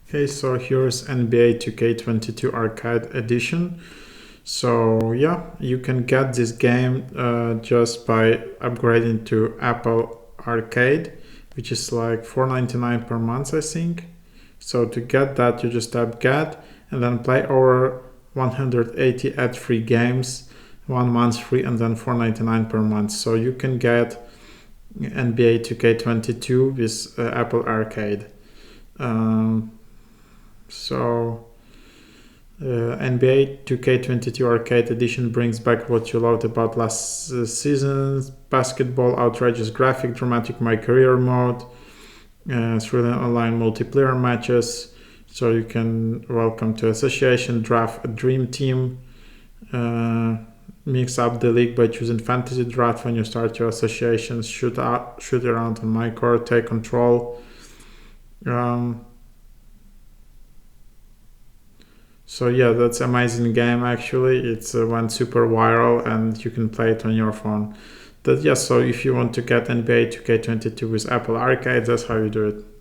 Okay, so here's NBA 2K22 Arcade Edition. So yeah, you can get this game just by upgrading to Apple Arcade, which is like $4.99 per month, I think. So to get that, you just tap Get and then play over 180 ad-free games, 1 month free, and then $4.99 per month. So you can get NBA 2K22 with Apple Arcade. Um, so NBA 2K22 Arcade Edition brings back what you loved about last season's basketball, outrageous graphic, dramatic My Career mode, through the online multiplayer matches. So you can welcome to association, draft a dream team, mix up the league by choosing fantasy draft when you start your associations, shoot around on my court, take control. So yeah, that's amazing game actually. It's went super viral and you can play it on your phone. So if you want to get NBA 2K22 with Apple Arcade, that's how you do it.